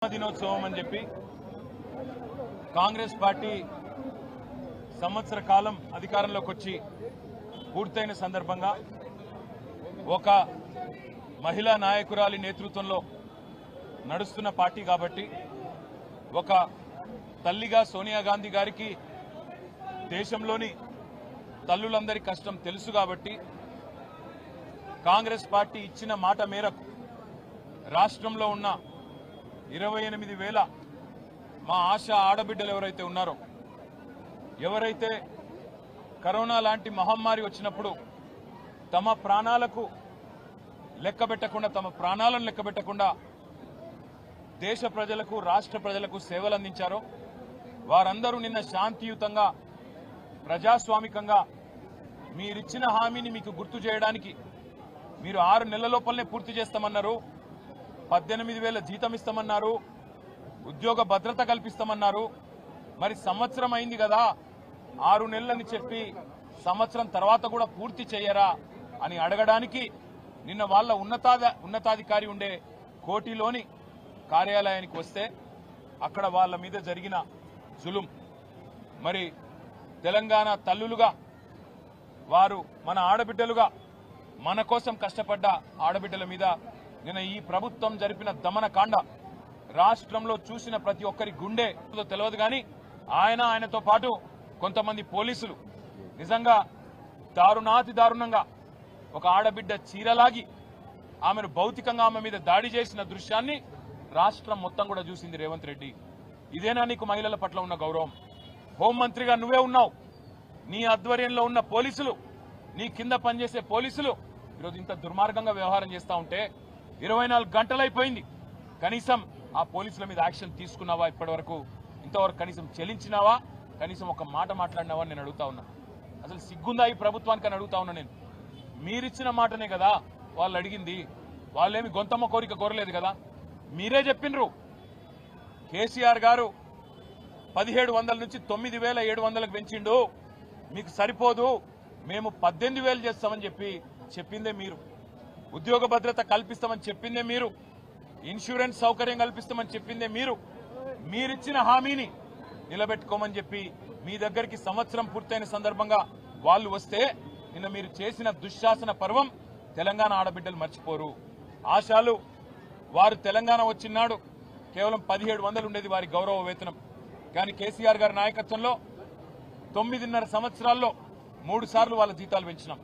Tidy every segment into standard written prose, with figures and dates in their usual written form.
దినోత్సవం అని చెప్పి కాంగ్రెస్ పార్టీ సంవత్సర కాలం అధికారంలోకి వచ్చి పూర్తయిన సందర్భంగా ఒక మహిళా నాయకురాలి నేతృత్వంలో నడుస్తున్న పార్టీ కాబట్టి ఒక తల్లిగా సోనియా గాంధీ గారికి దేశంలోని తల్లులందరి కష్టం తెలుసు కాబట్టి కాంగ్రెస్ పార్టీ ఇచ్చిన మాట మేరకు రాష్ట్రంలో ఉన్న 28,000 మా ఆశా ఆడబిడ్డలు ఎవరైతే ఉన్నారో, ఎవరైతే కరోనా లాంటి మహమ్మారి వచ్చినప్పుడు తమ ప్రాణాలకు లెక్కబెట్టకుండా, తమ ప్రాణాలను లెక్కబెట్టకుండా దేశ ప్రజలకు, రాష్ట్ర ప్రజలకు సేవలు అందించారో వారందరూ నిన్న శాంతియుతంగా, ప్రజాస్వామికంగా మీరిచ్చిన హామీని మీకు గుర్తు చేయడానికి మీరు 6 నెలల లోపలనే పూర్తి చేస్తామన్నారు, 18,000 జీతం ఇస్తామన్నారు, ఉద్యోగ భద్రత కల్పిస్తామన్నారు. మరి సంవత్సరం అయింది కదా, 6 నెలలని చెప్పి సంవత్సరం తర్వాత కూడా పూర్తి చేయరా అని అడగడానికి నిన్న వాళ్ళ ఉన్నతాధికారి ఉండే కోటిలోని కార్యాలయానికి వస్తే అక్కడ వాళ్ళ మీద జరిగిన జులుం, మరి తెలంగాణ తల్లులుగా వారు మన ఆడబిడ్డలుగా, మన కోసం కష్టపడ్డ ఆడబిడ్డల మీద నిన్న ఈ ప్రభుత్వం జరిపిన దమనకాండ రాష్ట్రంలో చూసిన ప్రతి ఒక్కరి గుండె తెలియదు. కానీ ఆయనతో పాటు కొంతమంది పోలీసులు నిజంగా దారుణాతి దారుణంగా ఒక ఆడబిడ్డ చీరలాగి ఆమెను భౌతికంగా ఆమె మీద దాడి చేసిన దృశ్యాన్ని రాష్ట్రం మొత్తం కూడా చూసింది. రేవంత్ రెడ్డి, ఇదేనా నీకు మహిళల పట్ల ఉన్న గౌరవం? హోంమంత్రిగా నువ్వే ఉన్నావు, నీ ఆధ్వర్యంలో ఉన్న పోలీసులు, నీ కింద పనిచేసే పోలీసులు ఈరోజు ఇంత దుర్మార్గంగా వ్యవహారం చేస్తూ ఉంటే 24 గంటలైపోయింది, కనీసం ఆ పోలీసుల మీద యాక్షన్ తీసుకున్నావా? ఇప్పటివరకు ఇంతవరకు కనీసం చెల్లించినావా? కనీసం ఒక మాట మాట్లాడినావా నేను అడుగుతా ఉన్నా. అసలు సిగ్గుందా ఈ ప్రభుత్వానికి అని అడుగుతా ఉన్నా నేను. మీరిచ్చిన మాటనే కదా వాళ్ళు అడిగింది, వాళ్ళేమి గొంతమ్మ కోరిక కోరలేదు కదా. మీరే చెప్పినరు, కేసీఆర్ గారు 1,700 నుంచి 9,700కు పెంచిండు, మీకు సరిపోదు, మేము 18,000 చేస్తామని చెప్పిందే మీరు. ఉద్యోగ భద్రత కల్పిస్తామని చెప్పిందే మీరు. ఇన్సూరెన్స్ సౌకర్యం కల్పిస్తామని చెప్పిందే మీరు. మీరిచ్చిన హామీని నిలబెట్టుకోమని చెప్పి మీ దగ్గరికి సంవత్సరం పూర్తయిన సందర్భంగా వాళ్ళు వస్తే నిన్న మీరు చేసిన దుశ్శాసన పర్వం తెలంగాణ ఆడబిడ్డలు మర్చిపోరు. ఆశాలు వారు తెలంగాణ వచ్చినాడు కేవలం 1,700 ఉండేది వారి గౌరవ వేతనం. కానీ కేసీఆర్ గారి నాయకత్వంలో 9.5 సంవత్సరాల్లో 3 సార్లు వాళ్ళ జీతాలు పెంచినాం.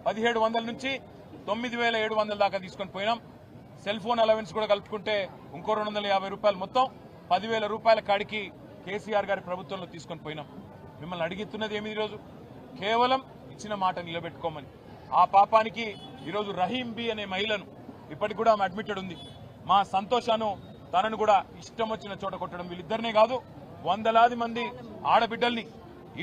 1,700 నుంచి 9,700 దాకా తీసుకొని పోయినాం. సెల్ ఫోన్ అలవెన్స్ కూడా కలుపుకుంటే ఇంకో 250 రూపాయలు, మొత్తం 10,000 రూపాయల కాడికి కేసీఆర్ గారి ప్రభుత్వంలో తీసుకొని పోయినాం. మిమ్మల్ని అడిగిస్తున్నది ఏమి ఈరోజు? కేవలం ఇచ్చిన మాట నిలబెట్టుకోమని. ఆ పాపానికి ఈరోజు రహీం బి అనే మహిళను ఇప్పటికి కూడా ఆమె అడ్మిటెడ్ ఉంది. మా సంతోషాను తనను కూడా ఇష్టం వచ్చిన చోట కొట్టడం, వీళ్ళిద్దరినే కాదు వందలాది మంది ఆడబిడ్డల్ని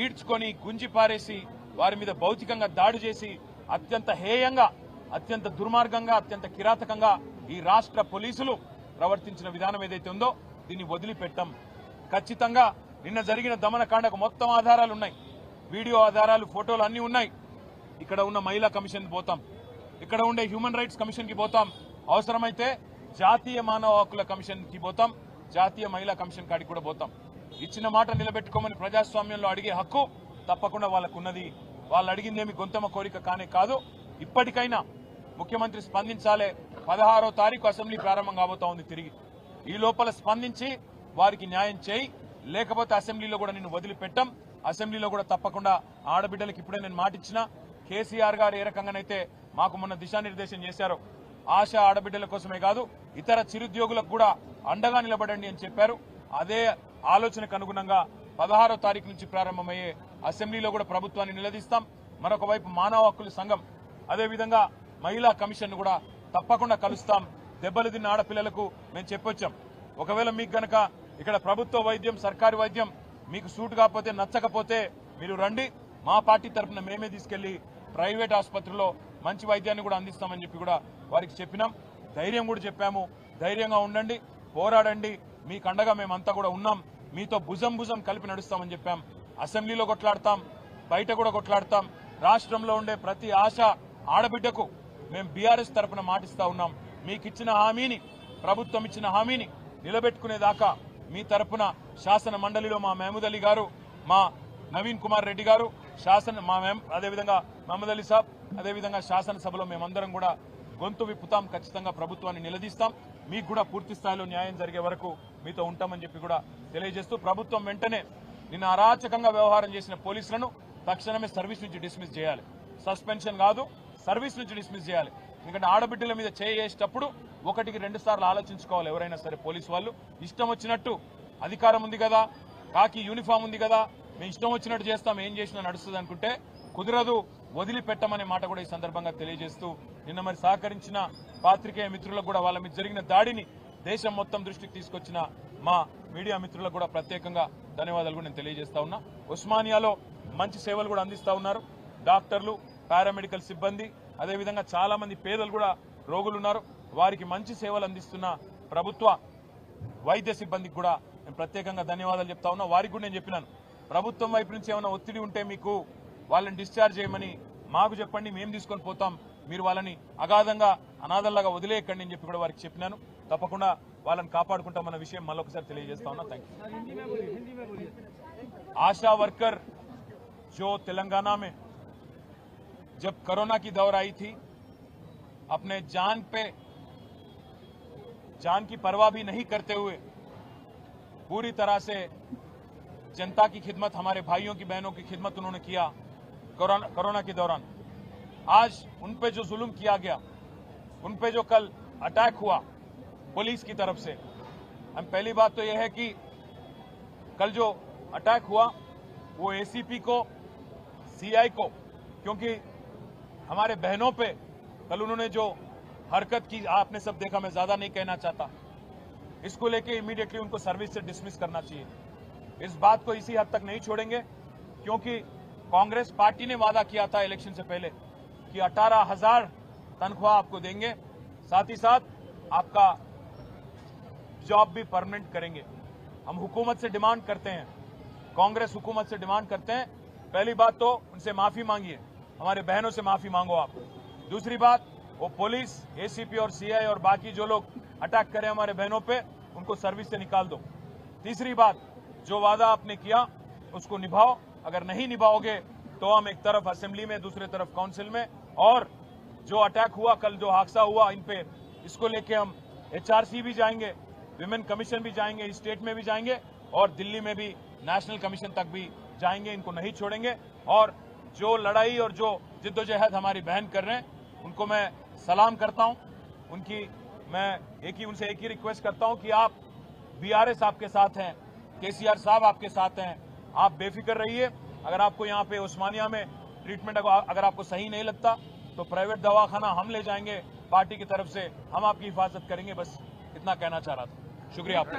ఈడ్చుకొని గుంజి పారేసి వారి మీద భౌతికంగా దాడి చేసి అత్యంత హేయంగా, అత్యంత దుర్మార్గంగా, అత్యంత కిరాతకంగా ఈ రాష్ట్ర పోలీసులు ప్రవర్తించిన విధానం ఏదైతే ఉందో దీన్ని వదిలిపెట్టాం. ఖచ్చితంగా నిన్న జరిగిన దమనకాండకు మొత్తం ఆధారాలు ఉన్నాయి, వీడియో ఆధారాలు, ఫోటోలు అన్నీ ఉన్నాయి. ఇక్కడ ఉన్న మహిళా కమిషన్ పోతాం, ఇక్కడ ఉండే హ్యూమన్ రైట్స్ కమిషన్ కి పోతాం, అవసరమైతే జాతీయ మానవ హక్కుల కమిషన్ కి పోతాం, జాతీయ మహిళా కమిషన్ కాడికి కూడా పోతాం. ఇచ్చిన మాట నిలబెట్టుకోమని ప్రజాస్వామ్యంలో అడిగే హక్కు తప్పకుండా వాళ్ళకున్నది. వాళ్ళు అడిగిందేమి గొంతమ్మ కోరిక కానే కాదు. ఇప్పటికైనా ముఖ్యమంత్రి స్పందించాలే. 16వ తారీఖు అసెంబ్లీ ప్రారంభం కాబోతా ఉంది. తిరిగి ఈ లోపల స్పందించి వారికి న్యాయం చేయి, లేకపోతే అసెంబ్లీలో కూడా నిన్ను వదిలిపెట్టాం. అసెంబ్లీలో కూడా తప్పకుండా ఆడబిడ్డలకు ఇప్పుడే నేను మాటిచ్చిన, కేసీఆర్ గారు ఏ రకంగానైతే మాకు మొన్న దిశానిర్దేశం చేశారో ఆశా ఆడబిడ్డల కోసమే కాదు ఇతర చిరుద్యోగులకు కూడా అండగా నిలబడండి అని చెప్పారు. అదే ఆలోచనకు అనుగుణంగా 16వ తారీఖు నుంచి ప్రారంభమయ్యే అసెంబ్లీలో కూడా ప్రభుత్వాన్ని నిలదీస్తాం. మరొక వైపు మానవ హక్కుల సంఘం, అదేవిధంగా మహిళా కమిషన్ కూడా తప్పకుండా కలుస్తాం. దెబ్బలు తిన్న ఆడపిల్లలకు మేము చెప్పొచ్చాం, ఒకవేళ మీకు గనక ఇక్కడ ప్రభుత్వ వైద్యం, సర్కారు వైద్యం మీకు సూట్ కాకపోతే, నచ్చకపోతే మీరు రండి, మా పార్టీ తరఫున మేమే తీసుకెళ్లి ప్రైవేట్ ఆసుపత్రిలో మంచి వైద్యాన్ని కూడా అందిస్తామని చెప్పి కూడా వారికి చెప్పినాం. ధైర్యం కూడా చెప్పాము, ధైర్యంగా ఉండండి, పోరాడండి, మీకు అండగా మేమంతా కూడా ఉన్నాం, మీతో భుజం భుజం కలిపి నడుస్తామని చెప్పాం. అసెంబ్లీలో కొట్లాడతాం, బయట కూడా కొట్లాడతాం. రాష్ట్రంలో ఉండే ప్రతి ఆశ ఆడబిడ్డకు మేము బీఆర్ఎస్ తరపున మాటిస్తా ఉన్నాం. మీకు ఇచ్చిన హామీని, ప్రభుత్వం ఇచ్చిన హామీని నిలబెట్టుకునేదాకా మీ తరపున శాసన మండలిలో మా మహమూద్ అలీ గారు, మా నవీన్ కుమార్ రెడ్డి గారు, అదేవిధంగా మహమూద్ అలీ సాబ్, అదేవిధంగా శాసనసభలో మేమందరం కూడా గొంతు విప్పుతాం. ఖచ్చితంగా ప్రభుత్వాన్ని నిలదీస్తాం. మీకు కూడా పూర్తి స్థాయిలో న్యాయం జరిగే వరకు మీతో ఉంటామని చెప్పి కూడా తెలియజేస్తూ, ప్రభుత్వం వెంటనే నిన్న అరాచకంగా వ్యవహారం చేసిన పోలీసులను తక్షణమే సర్వీస్ నుంచి డిస్మిస్ చేయాలి. సస్పెన్షన్ కాదు, సర్వీస్ నుంచి డిస్మిస్ చేయాలి. ఎందుకంటే ఆడబిడ్డల మీద చేసేటప్పుడు 1-2 సార్లు ఆలోచించుకోవాలి. ఎవరైనా సరే పోలీసు వాళ్ళు ఇష్టం వచ్చినట్టు, అధికారం ఉంది కదా, కాకి యూనిఫామ్ ఉంది కదా, మేము ఇష్టం వచ్చినట్టు చేస్తాం, ఏం చేసినా నడుస్తుంది అనుకుంటే కుదరదు, వదిలిపెట్టమనే మాట కూడా ఈ సందర్భంగా తెలియజేస్తూ, నిన్న మరి సహకరించిన పాత్రికేయ మిత్రులకు కూడా, వాళ్ళ మీద జరిగిన దాడిని దేశం మొత్తం దృష్టికి తీసుకొచ్చిన మా మీడియా మిత్రులకు కూడా ప్రత్యేకంగా ధన్యవాదాలు కూడా నేను తెలియజేస్తా ఉన్నా. ఉస్మానియాలో మంచి సేవలు కూడా అందిస్తా ఉన్నారు. డాక్టర్లు, పారామెడికల్ సిబ్బంది, అదేవిధంగా చాలా మంది పేదలు కూడా రోగులు ఉన్నారు. వారికి మంచి సేవలు అందిస్తున్న ప్రభుత్వ వైద్య సిబ్బందికి కూడా నేను ప్రత్యేకంగా ధన్యవాదాలు చెప్తా ఉన్నా. వారికి కూడా నేను చెప్పినాను, ప్రభుత్వం వైపు నుంచి ఏమైనా ఒత్తిడి ఉంటే మీకు వాళ్ళని డిశ్చార్జ్ చేయమని మాకు చెప్పండి, మేము తీసుకొని పోతాం, మీరు వాళ్ళని అగాధంగా అనాథల్లాగా వదిలేయకండి అని చెప్పి కూడా వారికి చెప్పినాను. తప్పకుండా వాళ్ళని కాపాడుకుంటామన్న విషయం మళ్ళొకసారి తెలియజేస్తా ఉన్నా. Thank you. आशा वर्कर जो तेलंगाना में जब कोरोना की दौर आई थी, अपने जान की परवाह भी नहीं करते हुए पूरी तरह से जनता की खिदमत, हमारे भाइयों की बहनों की खिदमत उन्होंने किया कोरोना के दौरान। आज उन पे जो जुल्म किया गया, उन पे जो कल अटैक हुआ पुलिस की तरफ से, हम पहली बात तो यह है कि कल जो अटैक हुआ वो एसीपी को, सीआई को, क्योंकि हमारे बहनों पे कल उन्होंने जो हरकत की, आपने सब देखा, मैं ज्यादा नहीं कहना चाहता, इसको लेके इमीडिएटली उनको सर्विस से डिसमिस करना चाहिए। इस बात को इसी हद तक नहीं छोड़ेंगे, क्योंकि कांग्रेस पार्टी ने वादा किया था इलेक्शन से पहले कि 18,000 तनख्वाह आपको देंगे, साथ ही साथ आपका जॉब भी परमानेंट करेंगे। हम हुकूमत से डिमांड करते हैं, कांग्रेस हुकूमत से डिमांड करते हैं, पहली बात तो उनसे माफी मांगिए, हमारे बहनों से माफी मांगो आप। दूसरी बात, वो पुलिस, एसीपी और सीआई और बाकी जो लोग अटैक करें हमारे बहनों पे, उनको सर्विस से निकाल दो। तीसरी बात, जो वादा आपने किया उसको निभाओ, अगर नहीं निभाओगे तो हम एक तरफ असेंबली में, दूसरी तरफ काउंसिल में, और जो अटैक हुआ कल, जो हादसा हुआ इन पे, इसको लेके हम एचआरसी भी जाएंगे, विमेन कमीशन भी जाएंगे, स्टेट में भी जाएंगे, और दिल्ली में भी नेशनल कमीशन तक भी जाएंगे। इनको नहीं छोड़ेंगे। और जो लड़ाई और जो जिद्दोजहद हमारी बहन कर रहे हैं, उनको मैं सलाम करता हूं। मैं उनसे एक ही रिक्वेस्ट करता हूं कि आप बीआरएस आपके साथ हैं, केसीआर साहब आपके साथ हैं, आप बेफिक्र रहिए। अगर आपको यहाँ पे उस्मानिया में ट्रीटमेंट अगर आपको सही नहीं लगता तो प्राइवेट दवाखाना हम ले जाएंगे, पार्टी की तरफ से हम आपकी हिफाजत करेंगे। बस इतना कहना चाह रहा था। शुक्रिया आपका।